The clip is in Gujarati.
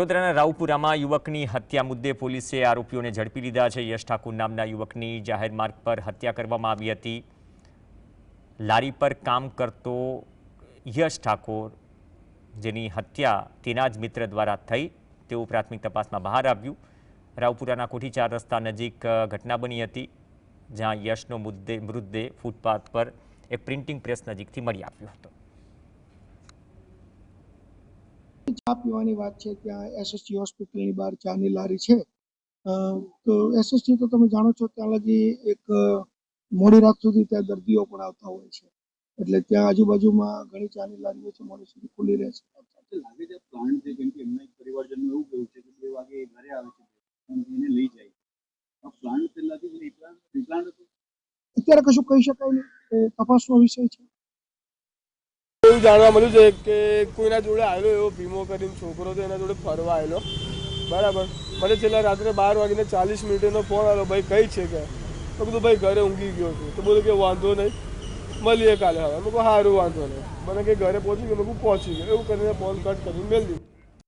વડોદરાના રાવપુરામાં યુવકની હત્યા મુદ્દે પોલીસે આરોપીઓને ઝડપી લીધા છે। યશ ઠાકુર નામના યુવકની જાહેર માર્ગ પર હત્યા કરવામાં આવી હતી। લારી પર કામ કરતો યશ ઠાકોર, જેની હત્યા તેના જ મિત્ર દ્વારા થઈ તેવું પ્રાથમિક તપાસમાં બહાર આવ્યું। રાવપુરાના કોઠી 4 રસ્તા નજીક ઘટના બની હતી, જ્યાં યશનો મૃતદેહ ફૂટપાથ પર એક પ્રિન્ટિંગ પ્રેસ નજીકથી મળી આવ્યો હતો। ચા પીવાની વાત છે, ત્યાં એસએસજી હોસ્પિટલની બહાર ચાની લારી છે। તો એસએસજી તો તમે જાણો છો, ત્યાં લગી એક મોડી રાત સુધી ત્યાં દર્દીઓ પણ આવતા હોય છે, એટલે ત્યાં આજુબાજુમાં ઘણી ચાની લારીઓ છે, મોડી સુધી ખુલ્લી રહે છે। લાગે છે પ્લાન્ટ છે, કેમ કે એમના એક પરિવારજનનું એવું કહેવું છે કે 2 વાગે ઘરે આવે છે અને એને લઈ જાય આ પ્લાન્ટ પહેલાથી પ્લાન્ટ હતો। અત્યારે કશું કહી શકાય નહીં, એ તપાસનો વિષય છે। એવું જાણવા મળ્યું છે કે કોઈના જોડે આવેલો એવો ભીમો કરીને છોકરો તો એના જોડે ફરવા આવેલો, બરાબર। મને છેલ્લા રાત્રે 12:40 ફોન આવ્યો, ભાઈ કઈ છે કે? તો કીધું ભાઈ ઘરે ઊંઘી ગયો છું। તો બોલે કે વાંધો નહીં, મળીએ કાલે। હવે મેં કહું સારું, વાંધો નહીં। મને કે ઘરે પહોંચી ગયો, મેં કહું પહોંચી ગયો। એવું કરીને ફોન કટ કરીને મેળ દીધું।